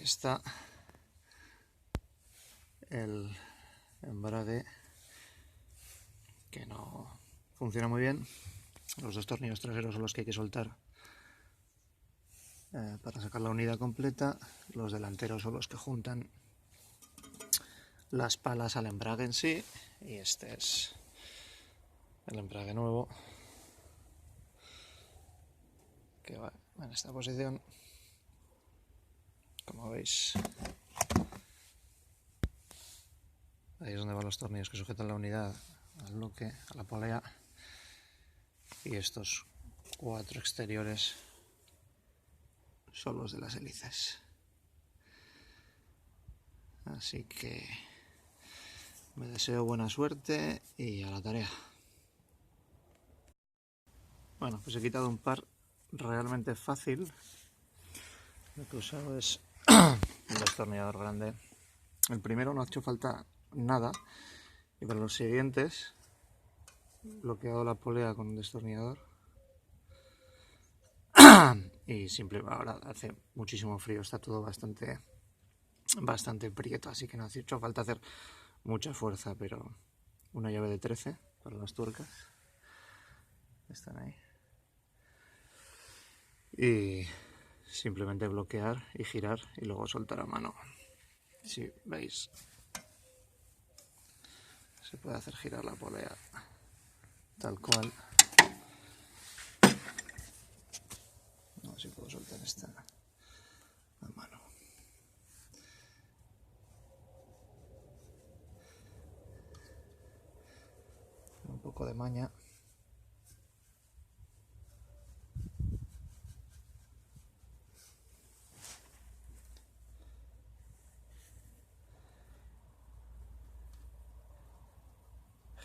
está el embrague, que no funciona muy bien. Los dos tornillos traseros son los que hay que soltar para sacar la unidad completa. Los delanteros son los que juntan las palas al embrague en sí, y este es el embrague nuevo, que va en esta posición, como veis. Ahí es donde van los tornillos que sujetan la unidad al bloque, a la polea, y estos 4 exteriores son los de las hélices. Así que me deseo buena suerte y a la tarea. Bueno, pues he quitado un par realmente fácil. Lo que he usado es un destornillador grande. El primero no ha hecho falta nada, y para los siguientes he bloqueado la polea con un destornillador. Y ahora hace muchísimo frío, está todo bastante prieto, así que no ha hecho falta hacer mucha fuerza, pero una llave de 13 para las tuercas están ahí, y simplemente bloquear y girar y luego soltar a mano. Si veis, se puede hacer girar la polea tal cual. A ver si puedo soltar esta a mano. Un poco de maña.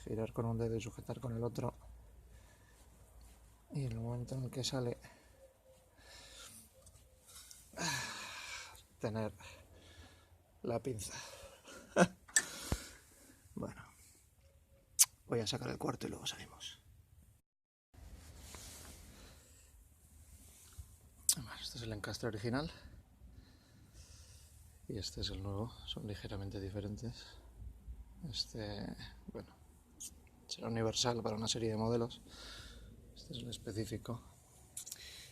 Girar con un dedo y sujetar con el otro, y en el momento en el que sale, tener la pinza. Bueno, voy a sacar el cuarto y luego salimos. Bueno, este es el encastre original y este es el nuevo, son ligeramente diferentes. Este, bueno, será universal para una serie de modelos. Este es el específico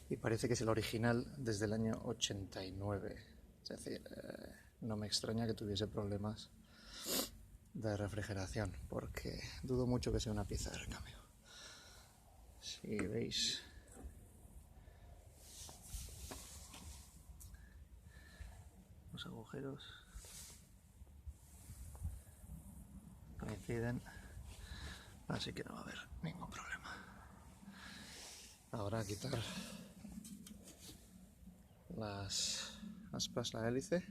y parece que es el original desde el año 89. Es decir, no me extraña que tuviese problemas de refrigeración, porque dudo mucho que sea una pieza de recambio. Si veis, los agujeros coinciden, así que no va a haber ningún problema. Ahora quitar las aspas, la hélice,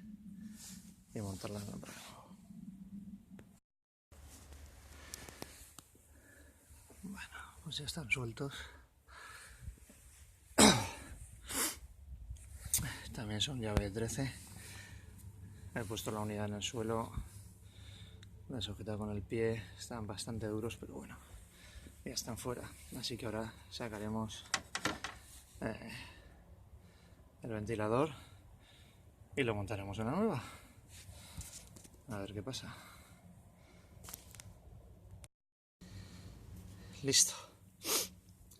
y montarla en el embrague. Bueno, pues ya están sueltos. También son llave de 13. He puesto la unidad en el suelo, la he sujetado con el pie. Están bastante duros, pero bueno, ya están fuera. Así que ahora sacaremos el ventilador y lo montaremos en la nueva. A ver qué pasa. Listo.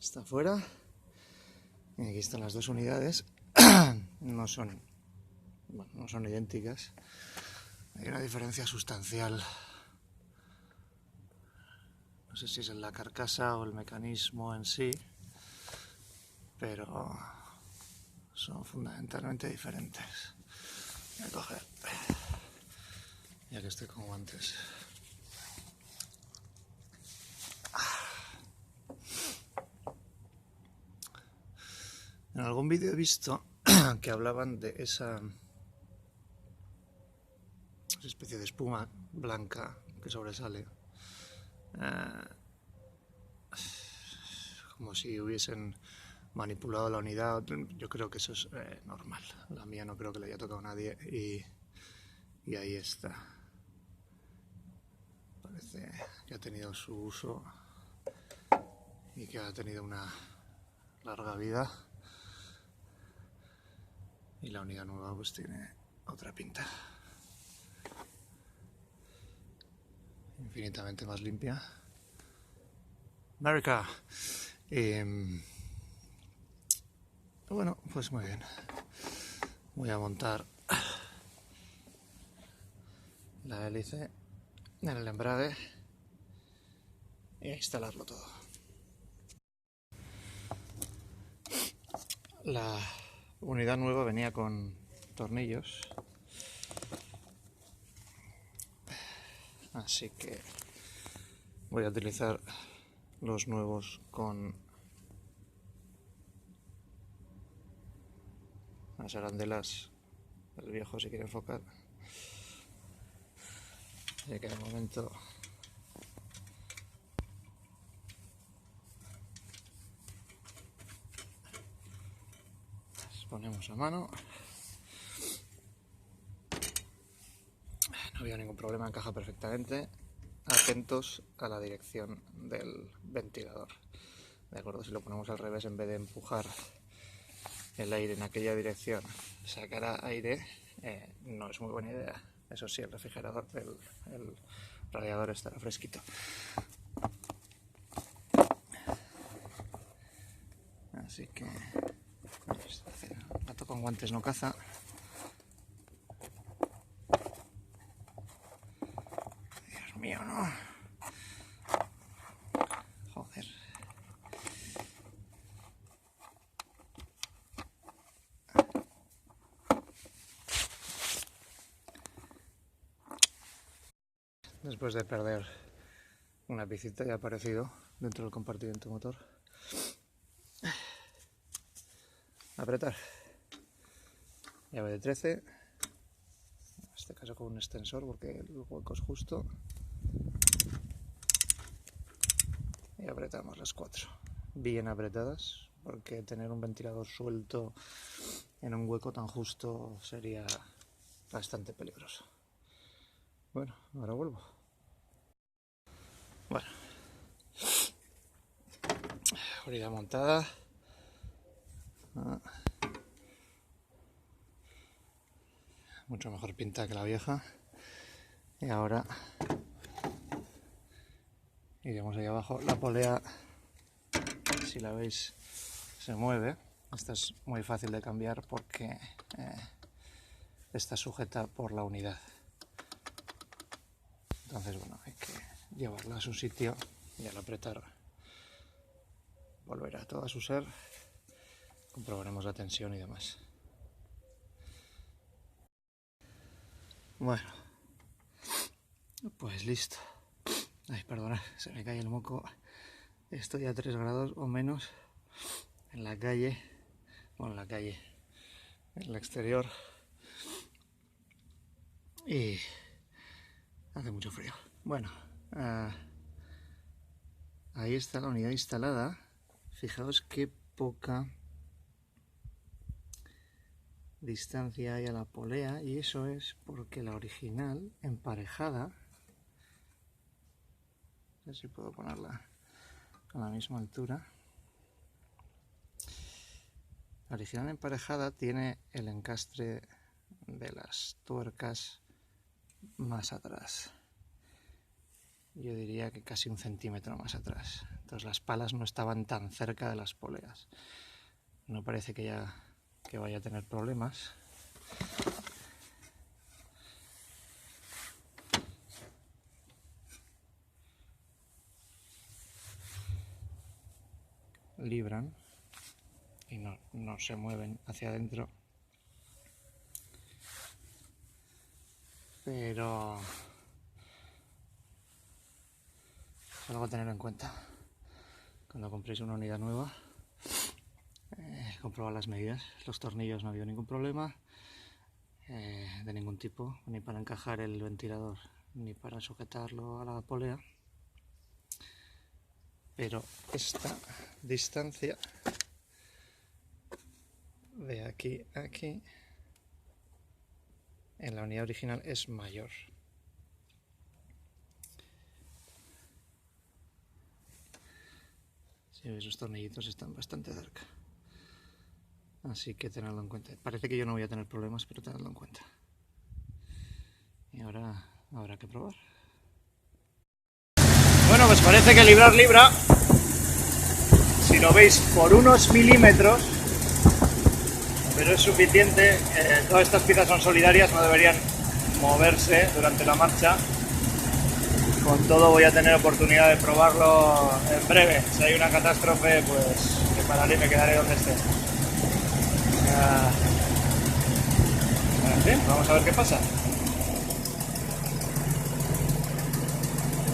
Está fuera. Y aquí están las dos unidades. No son idénticas. Hay una diferencia sustancial. No sé si es en la carcasa o el mecanismo en sí, pero son fundamentalmente diferentes. Voy a coger, ya que estoy con guantes. En algún vídeo he visto que hablaban de esa especie de espuma blanca que sobresale, como si hubiesen manipulado la unidad. Yo creo que eso es normal. La mía no creo que le haya tocado a nadie, y ahí está. Parece que ha tenido su uso y que ha tenido una larga vida, y la unidad nueva pues tiene otra pinta. Infinitamente más limpia. America. Bueno, pues muy bien. Voy a montar la hélice en el embrague y a instalarlo todo. La unidad nueva venía con tornillos, así que voy a utilizar los nuevos con las arandelas del viejo si quiere enfocar. Así que de momento las ponemos a mano. No había ningún problema, encaja perfectamente. Atentos a la dirección del ventilador. De acuerdo, si lo ponemos al revés, en vez de empujar el aire en aquella dirección, sacará aire, no es muy buena idea. Eso sí, el refrigerador, el radiador estará fresquito. Así que gato con guantes no caza. Dios mío, no. Joder. Después de perder una piscita, ya ha aparecido dentro del compartimento motor. Apretar. Llave de 13. En este caso con un extensor porque el hueco es justo. Y apretamos las 4. Bien apretadas, porque tener un ventilador suelto en un hueco tan justo sería bastante peligroso. Bueno, ahora vuelvo. Bueno, unidad montada. Mucho mejor pinta que la vieja. Y ahora iremos ahí abajo. La polea, si la veis, se mueve. Esta es muy fácil de cambiar porque está sujeta por la unidad. Entonces, bueno, hay que llevarla a su sitio y al apretar volverá todo a su ser. Comprobaremos la tensión y demás. Bueno, pues listo. Ay, perdonad, se me cae el moco. Estoy a 3 grados o menos en la calle. Bueno, en la calle, en el exterior. Y hace mucho frío. Bueno, ahí está la unidad instalada. Fijaos qué poca distancia hay a la polea, y eso es porque la original emparejada, a ver si puedo ponerla a la misma altura, la original emparejada tiene el encastre de las tuercas más atrás. Yo diría que casi 1 centímetro más atrás. Entonces las palas no estaban tan cerca de las poleas. No parece que vaya a tener problemas. Libran y no se mueven hacia adentro. Pero es algo a tener en cuenta cuando compréis una unidad nueva. Comprobar las medidas. Los tornillos no ha habido ningún problema de ningún tipo, ni para encajar el ventilador ni para sujetarlo a la polea. Pero esta distancia de aquí a aquí en la unidad original es mayor. Si veis, los tornillitos están bastante cerca. Así que tenedlo en cuenta. Parece que yo no voy a tener problemas, pero tenedlo en cuenta. Y ahora habrá que probar. Bueno, pues parece que librar libra. Si lo veis por unos milímetros, pero es suficiente. Todas estas piezas son solidarias, no deberían moverse durante la marcha. Con todo voy a tener oportunidad de probarlo en breve. Si hay una catástrofe, pues me pararé y me quedaré donde esté. En fin, vamos a ver qué pasa.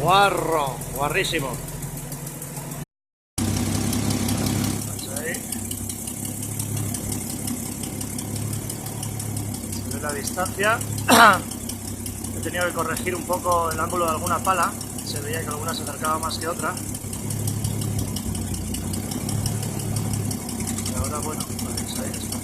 Guarro, guarrísimo. Ahí. Se ve la distancia. He tenido que corregir un poco el ángulo de alguna pala. Se veía que alguna se acercaba más que otra. Y ahora, bueno, pues ahí está.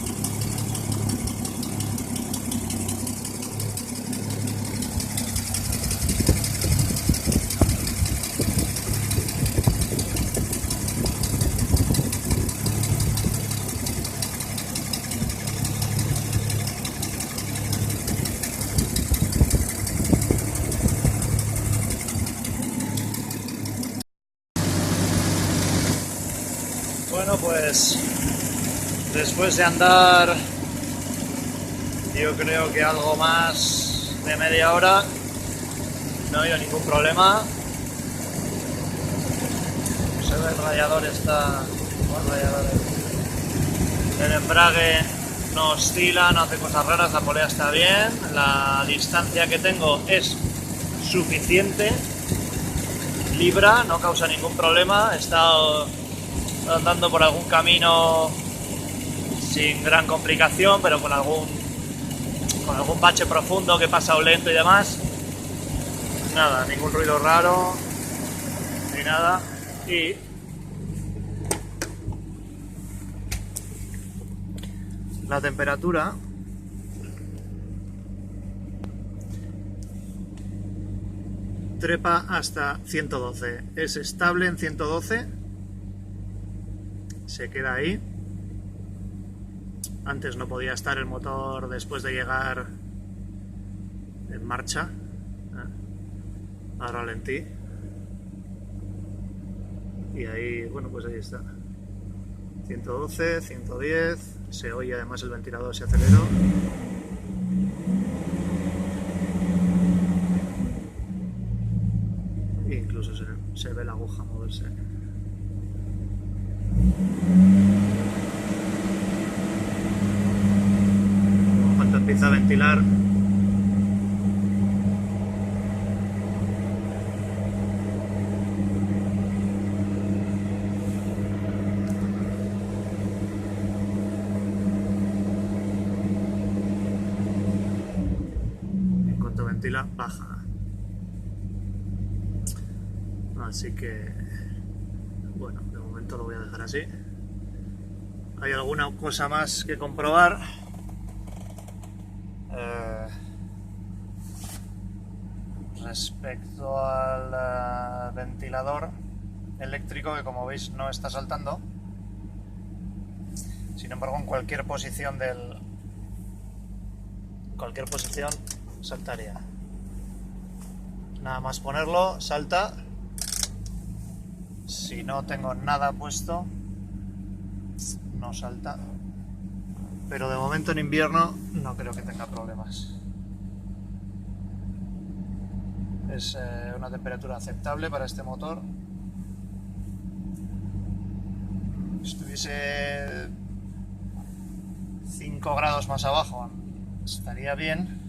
Bueno, pues después de andar, yo creo que algo más de media hora, no ha habido ningún problema. Se ve el radiador, está... El embrague no oscila, no hace cosas raras, la polea está bien, la distancia que tengo es suficiente, libra, no causa ningún problema. He estado andando por algún camino sin gran complicación, pero con algún bache profundo que he pasado lento y demás. Nada, ningún ruido raro ni nada. Y la temperatura trepa hasta 112, es estable en 112, se queda ahí. Antes no podía estar el motor después de llegar en marcha, ahora ralentí y ahí, bueno, pues ahí está, 112, 110, se oye además el ventilador, se aceleró. E incluso se ve la aguja moverse. Cuando empieza a ventilar, en cuanto ventila, baja. Así que, bueno, de momento lo voy a dejar así. Hay alguna cosa más que comprobar. Respecto al ventilador eléctrico, que como veis no está saltando. Sin embargo, en cualquier posición saltaría. Nada más ponerlo, salta. Si no tengo nada puesto, no salta. Pero de momento en invierno no creo que tenga problemas. Es una temperatura aceptable para este motor. Si estuviese 5 grados más abajo estaría bien,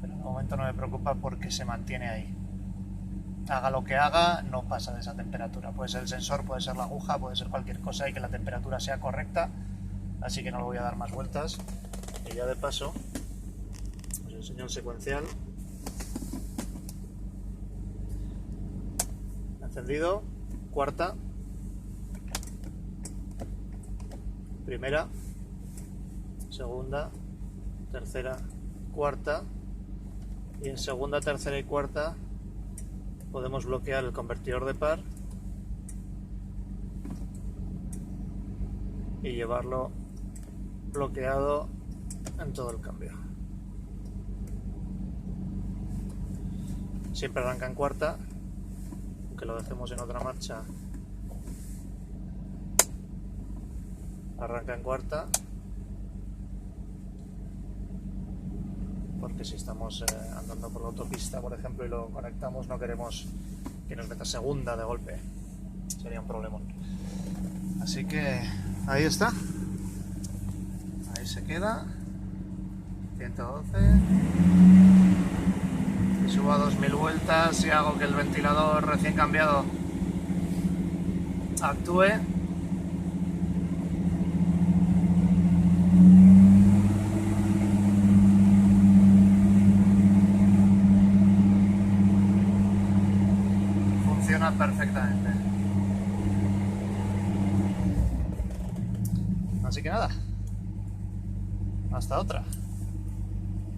pero de momento no me preocupa porque se mantiene ahí. Haga lo que haga, no pasa de esa temperatura. Puede ser el sensor, puede ser la aguja, puede ser cualquier cosa y que la temperatura sea correcta. Así que no le voy a dar más vueltas. Y ya de paso os enseño el secuencial. Encendido, cuarta, primera, segunda, tercera, cuarta, y en segunda, tercera y cuarta podemos bloquear el convertidor de par y llevarlo bloqueado en todo el cambio. siempre arranca en cuarta, aunque lo dejemos en otra marcha, arranca en cuarta, porque si estamos andando por la autopista, por ejemplo, y lo conectamos, no queremos que nos meta segunda de golpe, sería un problemón. Así que ahí está, ahí se queda, 112, y subo a 2000 vueltas y hago que el ventilador recién cambiado actúe. Funciona perfectamente. Así que nada, hasta otra.